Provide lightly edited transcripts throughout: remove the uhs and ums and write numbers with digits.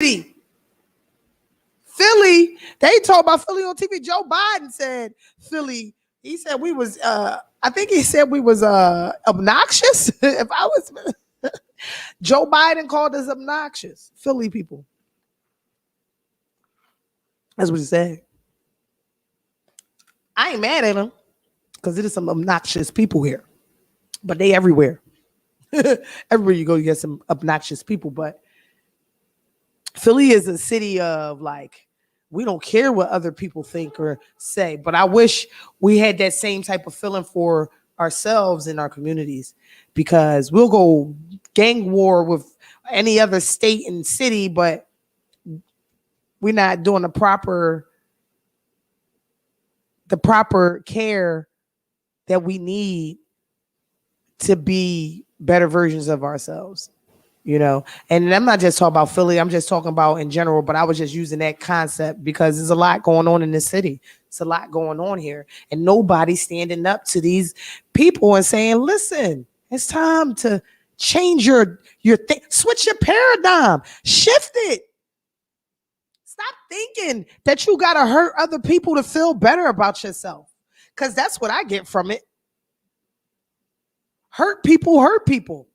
Philly, they talk about Philly on TV. Joe Biden said Philly. He said we was. I think he said we was obnoxious. If I was, Joe Biden called us obnoxious. Philly people. That's what he said. I ain't mad at him because there's some obnoxious people here, but they everywhere. Everywhere you go, you get some obnoxious people. But Philly is a city of like, we don't care what other people think or say. But I wish we had that same type of feeling for ourselves in our communities, because we'll go gang war with any other state and city, but we're not doing the proper care that we need to be better versions of ourselves, you know. And I'm not just talking about Philly, I'm just talking about in general, but I was just using that concept because there's a lot going on in this city. It's a lot going on here, and nobody's standing up to these people and saying, listen, it's time to change your thing, switch your paradigm, shift it. Stop thinking that you got to hurt other people to feel better about yourself, because that's what I get from it. Hurt people hurt people.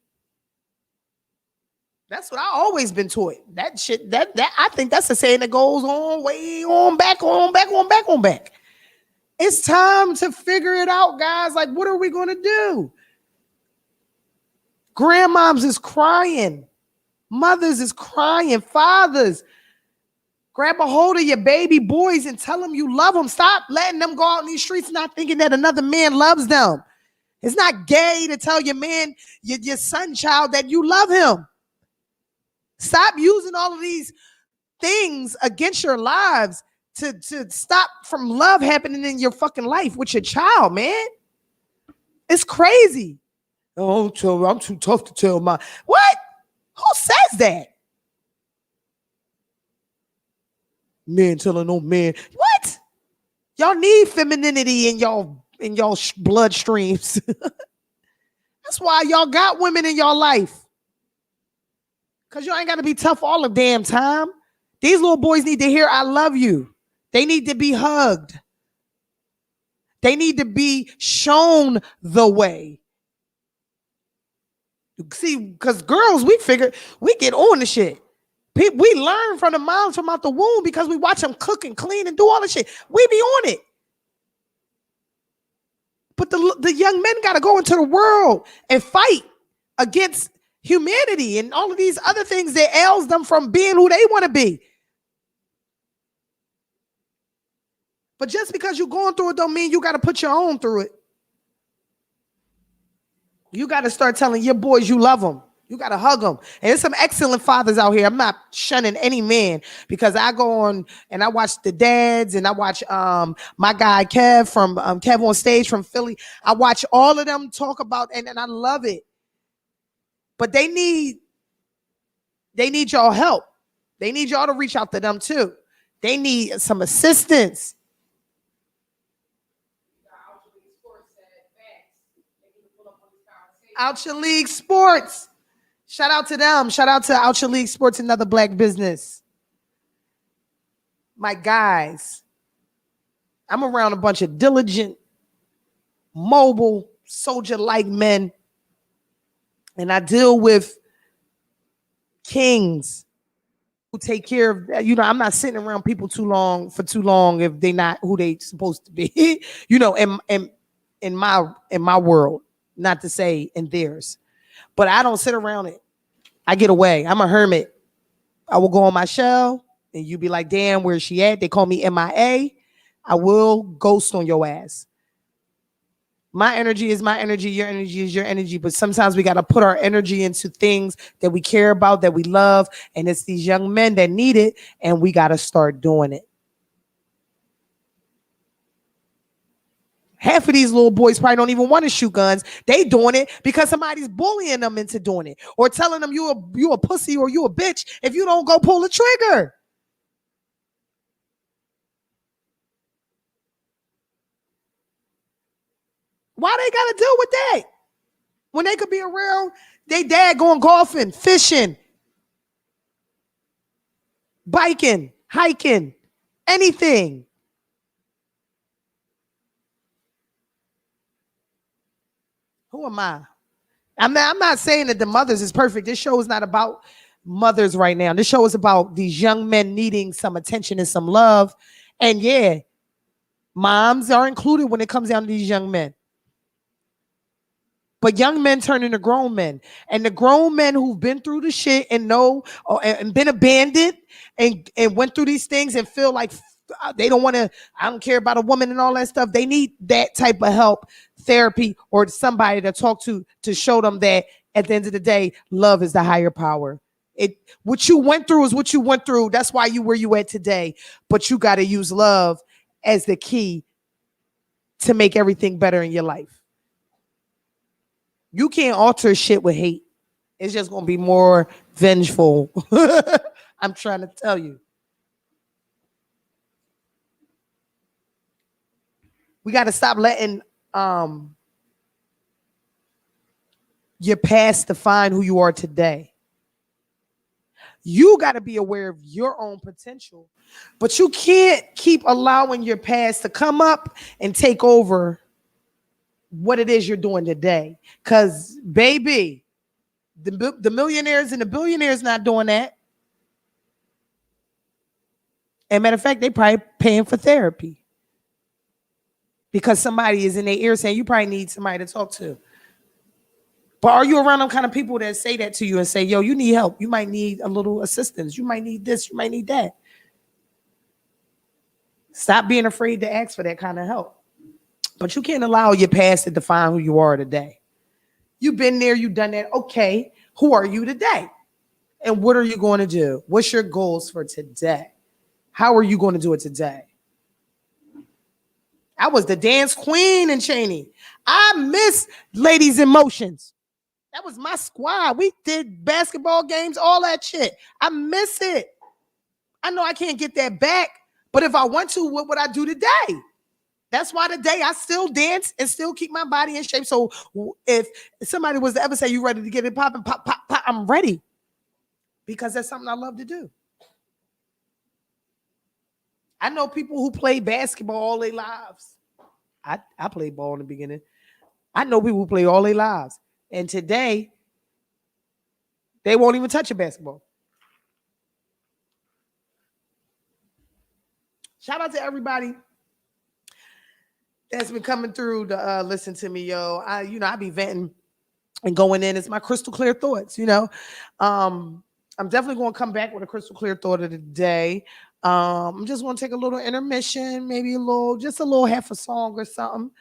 That's what I always been taught. That shit, that I think that's a saying that goes on way on back. It's time to figure it out, guys. Like, what are we going to do? Grandmoms is crying. Mothers is crying. Fathers, grab a hold of your baby boys and tell them you love them. Stop letting them go out in these streets not thinking that another man loves them. It's not gay to tell your man, your son child, that you love him. Stop using all of these things against your lives to stop from love happening in your fucking life with your child, man. It's crazy. Oh, I'm too tough to tell my... What? Who says that? Man telling no man. What? Y'all need femininity in y'all bloodstreams. That's why y'all got women in y'all life. Because you ain't got to be tough all the damn time. These little boys need to hear I love you. They need to be hugged. They need to be shown the way. See, because girls, we figure we get on the shit. We learn from the moms from out the womb because we watch them cook and clean and do all the shit. We be on it. But the young men got to go into the world and fight against humanity and all of these other things that ails them from being who they want to be. But just because you're going through it don't mean you got to put your own through it. You got to start telling your boys you love them. You got to hug them. And there's some excellent fathers out here. I'm not shunning any man, because I go on and I watch the dads, and I watch my guy Kev from Kev on Stage from Philly. I watch all of them talk about, and I love it. But they need y'all help. They need y'all to reach out to them too. They need some assistance. Out Your League Sports. Shout out to them. Shout out to Out Your League Sports, another black business. My guys, I'm around a bunch of diligent, mobile, soldier-like men, and I deal with kings who take care of, I'm not sitting around people for too long if they're not who they supposed to be. In my world, not to say in theirs, but I don't sit around it. I get away. I'm a hermit. I will go on my shell and you be like, damn, where's she at? They call me MIA. I will ghost on your ass. My energy is my energy. Your energy is your energy. But sometimes we got to put our energy into things that we care about, that we love. And it's these young men that need it. And we got to start doing it. Half of these little boys probably don't even want to shoot guns. They doing it because somebody's bullying them into doing it, or telling them you a pussy or you a bitch if you don't go pull the trigger. Why they got to deal with that when they could be around they dad going golfing, fishing, biking, hiking, anything. Who am I? I'm not saying that the mothers is perfect. This show is not about mothers right now. This show is about these young men needing some attention and some love. And yeah, moms are included when it comes down to these young men. But young men turn into grown men, and the grown men who've been through the shit and know and been abandoned and went through these things and feel like they don't want to. I don't care about a woman and all that stuff. They need that type of help, therapy, or somebody to talk to show them that at the end of the day, love is the higher power. It what you went through is what you went through. That's why you where you at today. But you got to use love as the key to make everything better in your life. You can't alter shit with hate. It's just gonna be more vengeful. I'm trying to tell you. We got to stop letting um your past define who you are today. You got to be aware of your own potential, but you can't keep allowing your past to come up and take over what it is you're doing today. Because, baby, the millionaires and the billionaires not doing that. And matter of fact, they probably paying for therapy because somebody is in their ear saying you probably need somebody to talk to. But are you around them kind of people that say that to you and say, yo, you need help? You might need a little assistance. You might need this. You might need that. Stop being afraid to ask for that kind of help. But you can't allow your past to define who you are today. You've been there, you've done that. Okay, who are you today? And what are you going to do? What's your goals for today? How are you going to do it today? I was the dance queen in Cheney. I miss Ladies in Motions. That was my squad. We did basketball games, all that shit. I miss it. I know I can't get that back, but if I want to, what would I do today? That's why today I still dance and still keep my body in shape. So if somebody was to ever say you ready to get it popping, pop, pop, pop, I'm ready because that's something I love to do. I know people who play basketball all their lives. I played ball in the beginning. I know people who play all their lives. And today, they won't even touch a basketball. Shout out to everybody that's been coming through to listen to me, yo. I be venting and going in. It's my crystal clear thoughts. I'm definitely going to come back with a crystal clear thought of the day. I'm just going to take a little intermission, maybe just a little half a song or something,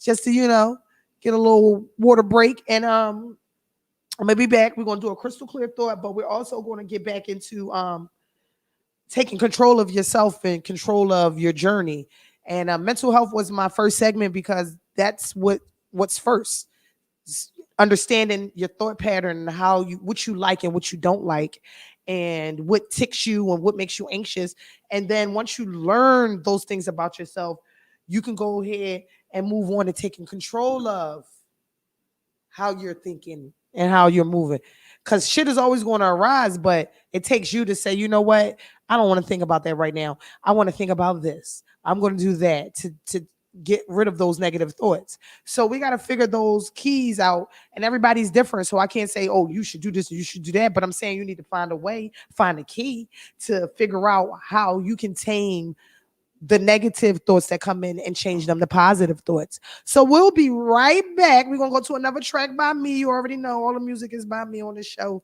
just to, get a little water break. And I'm gonna be back. We're gonna do a crystal clear thought, but we're also going to get back into taking control of yourself and control of your journey. And mental health was my first segment because that's what's first. Understanding your thought pattern and what you like and what you don't like, and what ticks you and what makes you anxious. And then once you learn those things about yourself, you can go ahead and move on to taking control of how you're thinking and how you're moving. Because shit is always going to arise, but it takes you to say, you know what? I don't want to think about that right now. I want to think about this. I'm going to do that to get rid of those negative thoughts. So we got to figure those keys out, and everybody's different. So I can't say, oh, you should do this, you should do that. But I'm saying you need to find a way, find a key to figure out how you can tame the negative thoughts that come in and change them to positive thoughts. So we'll be right back. We're going to go to another track by me. You already know all the music is by me on this show.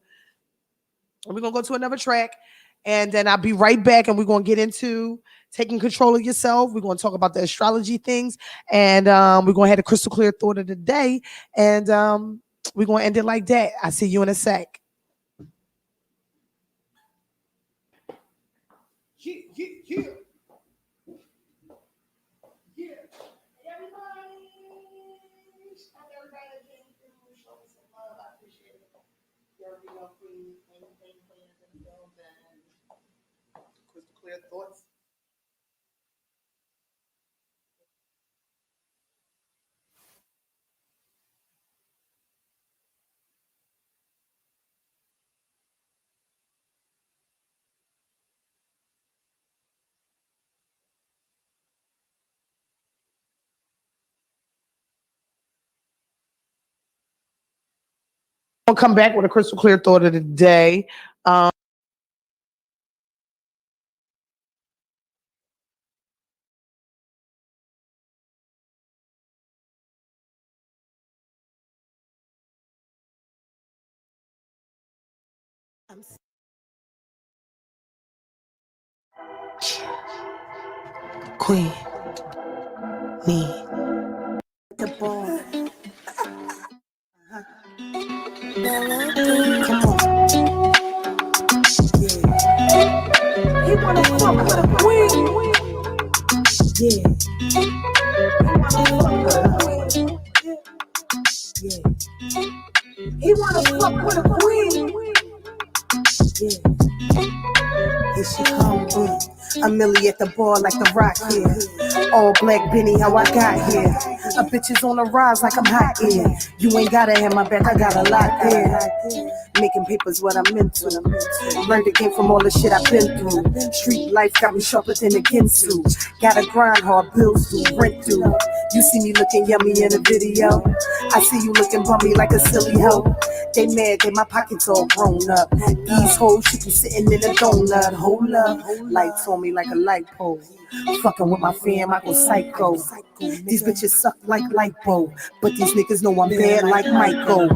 We're going to go to another track, and then I'll be right back, and we're going to get into taking control of yourself. We're going to talk about the astrology things, and we're going to have a crystal clear thought of the day, and we're going to end it like that. I'll see you in a sec. Yeah. Crystal clear thoughts. I'll come back with a crystal clear thought of the day. Queen, me, the boy. Come on. Yeah. He wanna fuck with a queen. Yeah. Yeah. He wanna fuck with a queen. Yeah. Here she come, a Millie at the bar like the Rock here. All black Benny, how I got here. A bitch is on the rise like I'm hot here. You ain't gotta have my back, I got a lot there. Making papers what I'm into. Learned the game from all the shit I've been through. Street life got me sharper than a Ginsu. Gotta grind hard, bills due, rent due. You see me looking yummy in a video. I see you looking bummy like a silly hoe. They mad that my pockets all grown up. These hoes should be sitting in a donut. Hold up, lights on me like a light pole. Fucking with my fam, I go psycho. These bitches suck like lipo, but these niggas know I'm bad like Michael.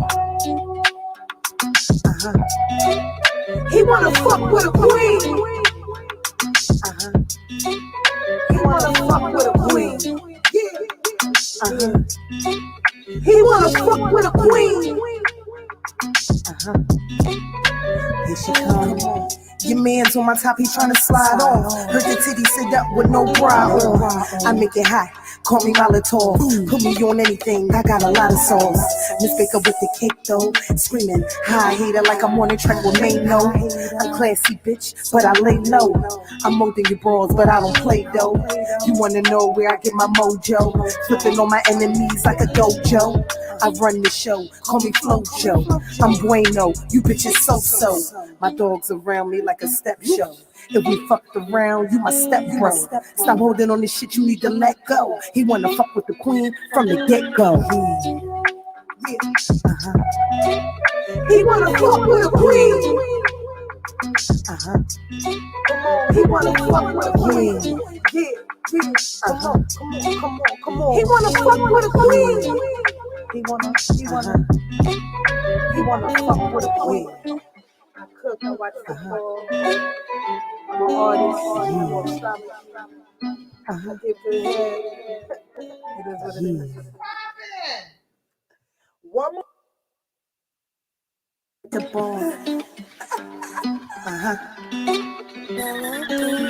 He wanna fuck with a queen. He wanna fuck with a queen. He wanna fuck with a queen. Here she comes. Your man's on my top, he tryna slide on. Heard the titty sit up with no bra on. I make it hot, call me Molotov. Put me on anything, I got a lot of sauce. Miss Baker with the cake though, screaming high hater like I'm on a track with Mano. I'm classy bitch, but I lay low. I'm more than your bras, but I don't play though. You wanna know where I get my mojo? Flipping on my enemies like a dojo. I run the show, call me Flojo. I'm bueno, you bitches so-so. My dogs around me like a step show. If we fucked around, you my step bro. Stop holding on this shit, you need to let go. He wanna fuck with the queen from the get-go. He wanna fuck with a queen. He wanna fuck with a queen. Come on. He wanna fuck with a queen. He wanna fuck with a queen. I cook, I watch football. I'm an artist. I get to the head. It is what it is. One more. The ball.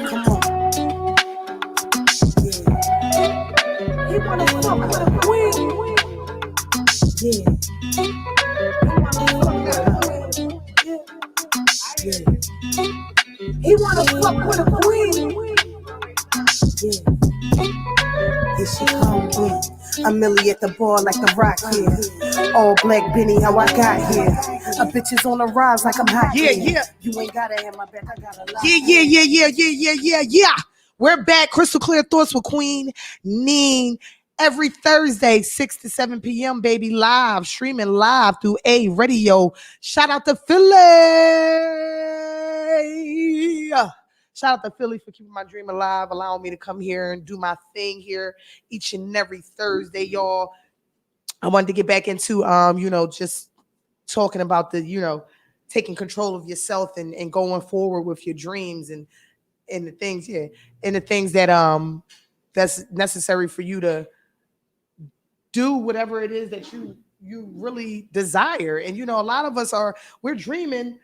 Come on. Yeah. He wanna fuck with a queen. Yeah. He wanna fuck with a queen. Yeah. Here she come, a Millie at the bar like the Rock here. All black Benny, how I got here. A bitch is on the rise like I'm hot. Yeah. You ain't gotta have my back, I got a lot. Yeah. We're back. Crystal Clear Thoughts with Queen Neen. Every Thursday, 6 to 7 p.m., baby, live, streaming live through AYEE Radio. Shout out to Philly. Shout out to Philly for keeping my dream alive, allowing me to come here and do my thing here each and every Thursday, y'all. I wanted to get back into, just talking about the, taking control of yourself and going forward with your dreams and the things, and the things that that's necessary for you to do whatever it is that you really desire. And a lot of us we're dreaming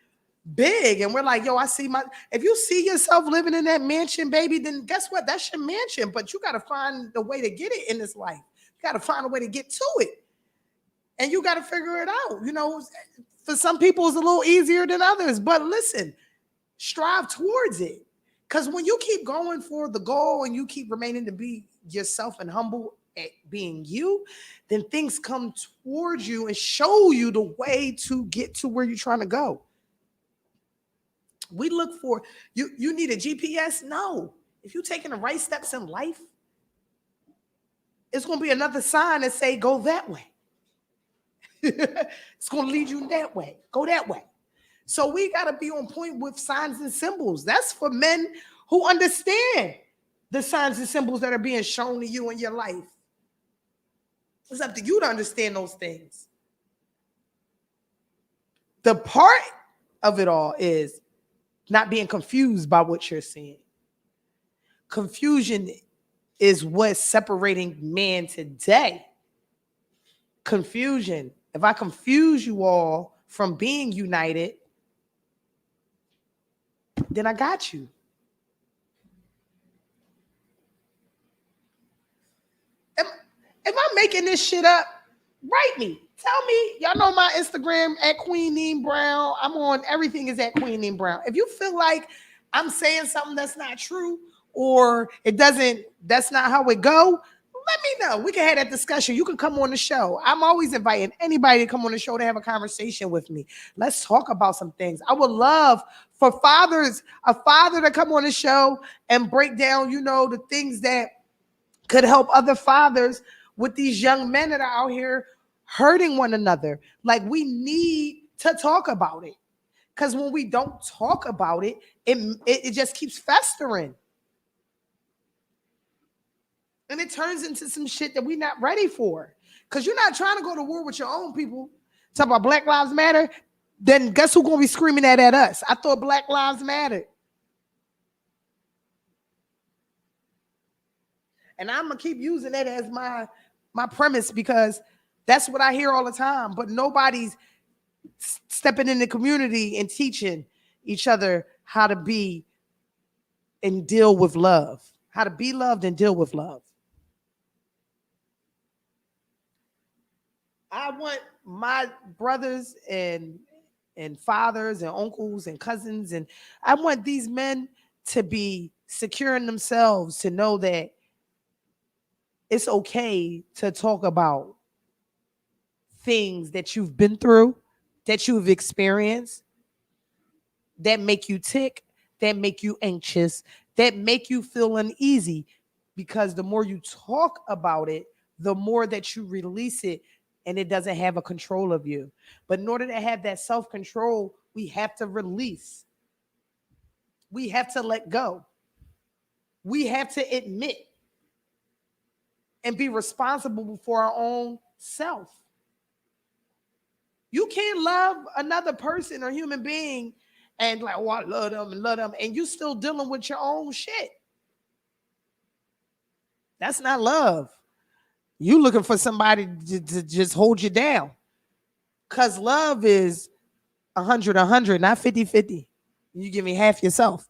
big and we're like, yo, if you see yourself living in that mansion, baby, then guess what? That's your mansion, but you got to find the way to get it in this life. You got to find a way to get to it, and you got to figure it out. For some people it's a little easier than others, but listen, strive towards it. Because when you keep going for the goal and you keep remaining to be yourself and humble at being you, then things come towards you and show you the way to get to where you're trying to go. We look for, you need a GPS? No. If you're taking the right steps in life, it's going to be another sign that say, go that way. It's going to lead you that way. Go that way. So we got to be on point with signs and symbols. That's for men who understand the signs and symbols that are being shown to you in your life. It's up to you to understand those things. The part of it all is not being confused by what you're seeing. Confusion is what's separating man today. Confusion. If I confuse you all from being united, then I got you. Am I making this shit up? Write me. Tell me. Y'all know my Instagram at Queen NEENBROWN. I'm on everything is at Queen NEENBROWN. If you feel like I'm saying something that's not true or that's not how it go, let me know. We can have that discussion. You can come on the show. I'm always inviting anybody to come on the show to have a conversation with me. Let's talk about some things. I would love for a father to come on the show and break down, the things that could help other fathers with these young men that are out here hurting one another. Like, we need to talk about it. Because when we don't talk about it, it just keeps festering. And it turns into some shit that we're not ready for. Because you're not trying to go to war with your own people. Talk about Black Lives Matter. Then guess who's going to be screaming that at us? I thought Black Lives mattered. And I'm going to keep using that as my premise because that's what I hear all the time. But nobody's stepping in the community and teaching each other how to be and deal with love. How to be loved and deal with love. I want my brothers and fathers and uncles and cousins, and I want these men to be secure in themselves, to know that it's okay to talk about things that you've been through, that you've experienced, that make you tick, that make you anxious, that make you feel uneasy. Because the more you talk about it, the more that you release it, and it doesn't have a control of you. But in order to have that self-control, we have to release. We have to let go. We have to admit and be responsible for our own self. You can't love another person or human being and like, oh, I love them, and you still dealing with your own shit. That's not love. You looking for somebody to just hold you down. Because love is 100, not 50-50. You give me half yourself.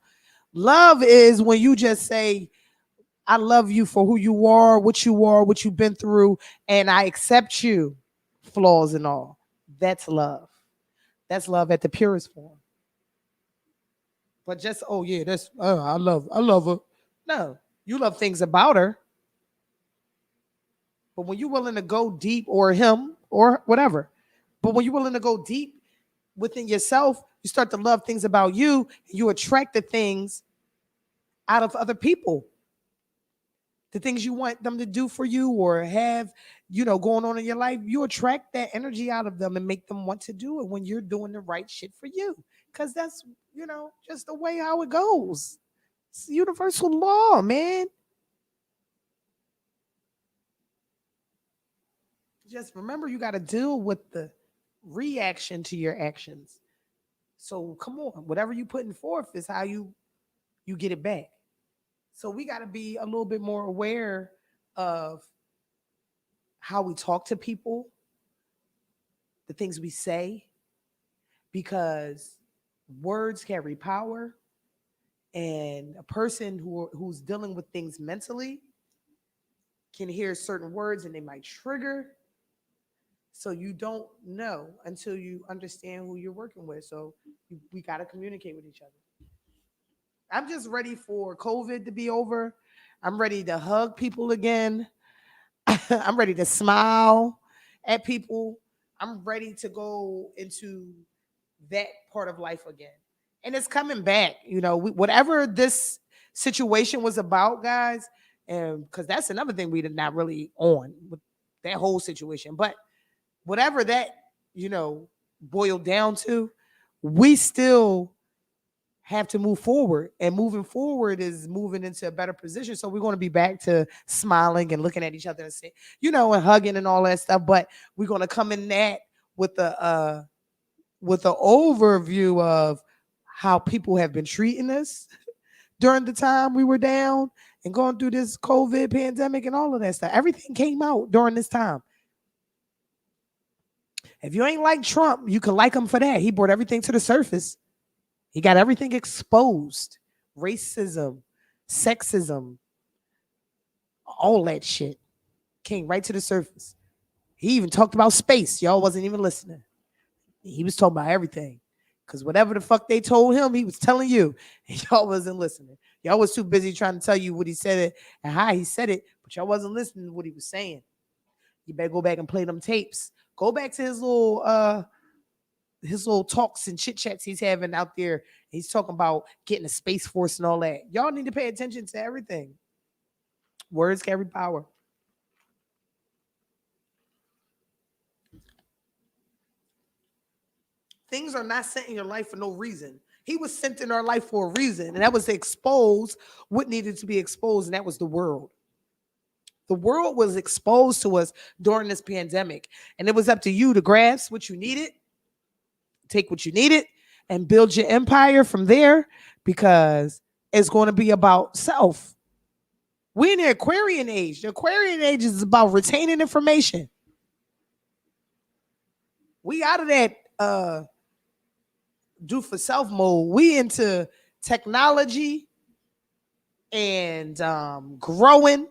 Love is when you just say, I love you for who you are, what you've been through, and I accept you, flaws and all. That's love. That's love at the purest form. But just, oh yeah, I love her. No, you love things about her. But when you're willing to go deep, or him, or whatever, but when you're willing to go deep within yourself, you start to love things about you, and you attract the things out of other people. The things you want them to do for you or have, going on in your life, you attract that energy out of them and make them want to do it when you're doing the right shit for you. Because that's, just the way how it goes. It's universal law, man. Just remember, you got to deal with the reaction to your actions. So come on, whatever you putting forth is how you get it back. So we got to be a little bit more aware of how we talk to people, the things we say, because words carry power. And a person who's dealing with things mentally can hear certain words and they might trigger. So you don't know until you understand who you're working with. So we got to communicate with each other. I'm just ready for COVID to be over. I'm ready to hug people again. I'm ready to smile at people. I'm ready to go into that part of life again. And it's coming back. Whatever this situation was about, guys, and because that's another thing we did not really on with that whole situation. But whatever that you know, boiled down to, we still have to move forward. And moving forward is moving into a better position. So we're going to be back to smiling and looking at each other and saying, you know, and hugging and all that stuff. But we're going to come in that with the overview of how people have been treating us during the time we were down and going through this COVID pandemic and all of that stuff. Everything came out during this time. If you ain't like Trump, you can like him for that. He brought everything to the surface. He got everything exposed. Racism, sexism, all that shit came right to the surface. He even talked about space. Y'all wasn't even listening. He was talking about everything. Because whatever the fuck they told him, he was telling you. And y'all wasn't listening. Y'all was too busy trying to tell you what he said it and how he said it, but y'all wasn't listening to what he was saying. You better go back and play them tapes. Go back to his little talks and chit chats he's having out there. He's talking about getting a space force and all that. Y'all need to pay attention to everything. Words carry power. Things are not sent in your life for no reason. He was sent in our life for a reason, and that was to expose what needed to be exposed, and that was the world. The world was exposed to us during this pandemic, and it was up to you to grasp what you needed, take what you needed, and build your empire from there, because it's going to be about self. We're in the Aquarian age. The Aquarian age is about retaining information. We out of that do for self mode. We into technology and growing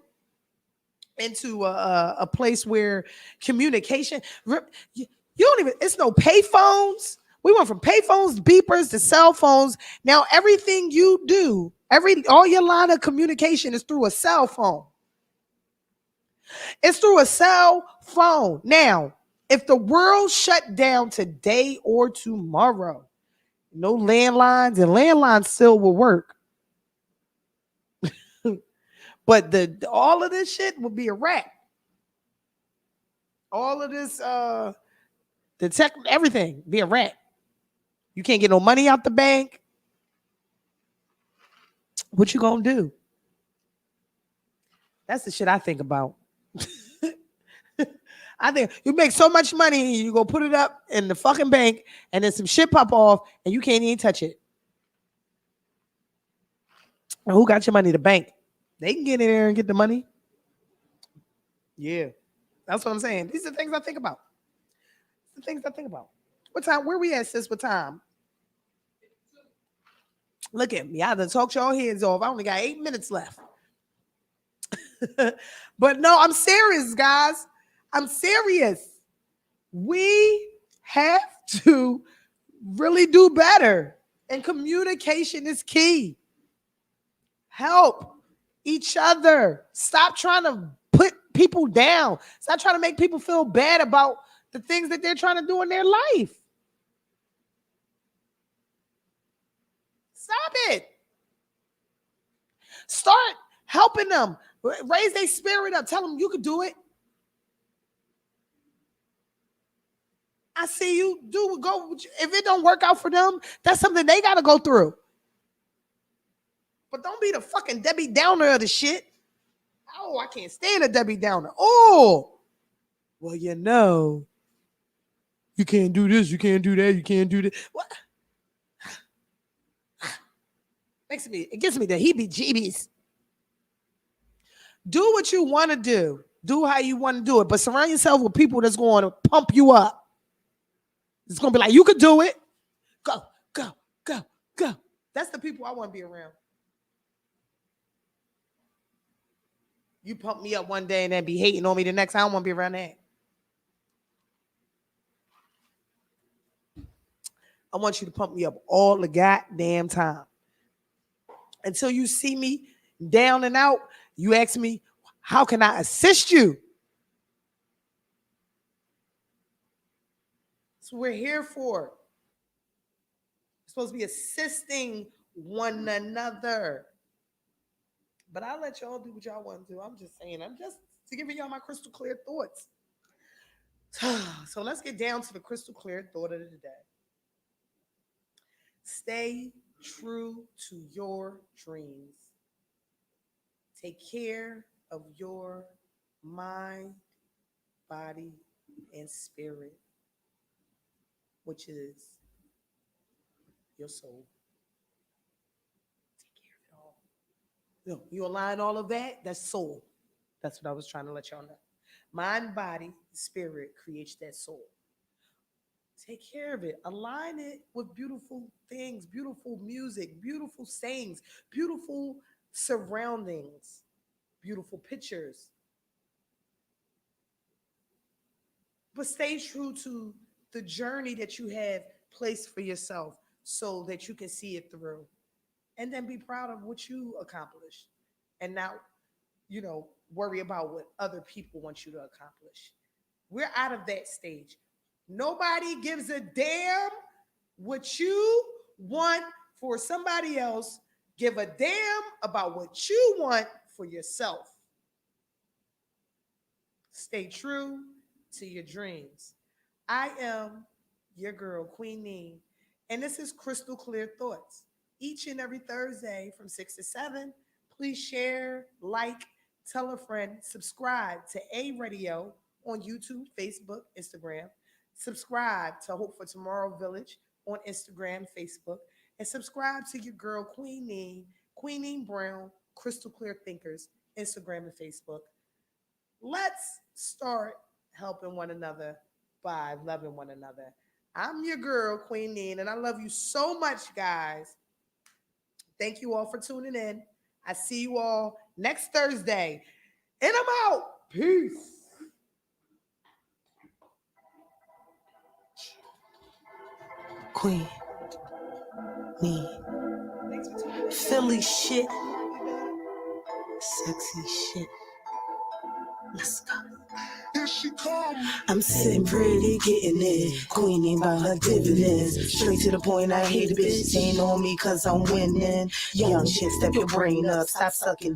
into a place where communication, you don't even, it's no pay phones. We went from pay phones, beepers to cell phones. Now everything you do, all your line of communication is through a cell phone. It's through a cell phone. Now, if the world shut down today or tomorrow, no landlines, and landlines still will work. But all of this shit will be a wrap. All of this, the tech, everything be a wrap. You can't get no money out the bank. What you gonna do? That's the shit I think about. I think you make so much money, you go put it up in the fucking bank, and then some shit pop off, and you can't even touch it. And who got your money? The bank. They can get in there and get the money. Yeah, that's what I'm saying. These are things I think about. The things I think about. What time? Where we at, sis? What time? Look at me. I done talked y'all heads off. I only got 8 minutes left. But no, I'm serious, guys. I'm serious. We have to really do better. And communication is key. Help each other. Stop trying to put people down. Stop trying to make people feel bad about the things that they're trying to do in their life. Stop it. Start helping them. Raise their spirit up. Tell them you can do it. I see you. Go. If it don't work out for them, that's something they got to go through. But don't be the fucking Debbie Downer of the shit. Oh, I can't stand a Debbie Downer. Oh, well, you know, you can't do this, you can't do that, you can't do that. What? It gives me the heebie-jeebies. Do what you want to do. Do how you want to do it. But surround yourself with people that's going to pump you up. It's going to be like, you could do it. Go, go, go, go. That's the people I want to be around. You pump me up one day and then be hating on me the next time. I don't want to be around that. I want you to pump me up all the goddamn time. Until you see me down and out, you ask me, how can I assist you? That's what we're here for. We're supposed to be assisting one another. But I'll let y'all do what y'all want to do. I'm just saying, I'm just giving y'all my crystal clear thoughts. So let's get down to the crystal clear thought of the day. Stay true to your dreams. Take care of your mind, body, and spirit, which is your soul. Take care of it all. You align all of that, that's soul. That's what I was trying to let y'all know. Mind, body, spirit creates that soul. Take care of it. Align it with beautiful things, beautiful music, beautiful sayings, beautiful surroundings, beautiful pictures. But stay true to the journey that you have placed for yourself so that you can see it through. And then be proud of what you accomplished and not, worry about what other people want you to accomplish. We're out of that stage. Nobody gives a damn what you want for somebody else. Give a damn about what you want for yourself. Stay true to your dreams. I am your girl, Queen Nee, and this is Crystal Clear Thoughts. Each and every Thursday from 6 to 7, please share, like, tell a friend, subscribe to A Radio on YouTube, Facebook, Instagram. Subscribe to Hope for Tomorrow Village on Instagram, Facebook, and subscribe to your girl, Queen Nee, Queen NEENBROWN, Crystal Clear Thinkers, Instagram and Facebook. Let's start helping one another by loving one another. I'm your girl, Queen Nee, and I love you so much, guys. Thank you all for tuning in. I see you all next Thursday. And I'm out. Peace. Queen Nee. Philly shit. Sexy shit. Let's go. I'm sitting pretty, getting it. Queen ain't about her dividends. Straight to the point, I hate a bitch. Ain't on me cause I'm winning. Young shit, step your brain up. Stop sucking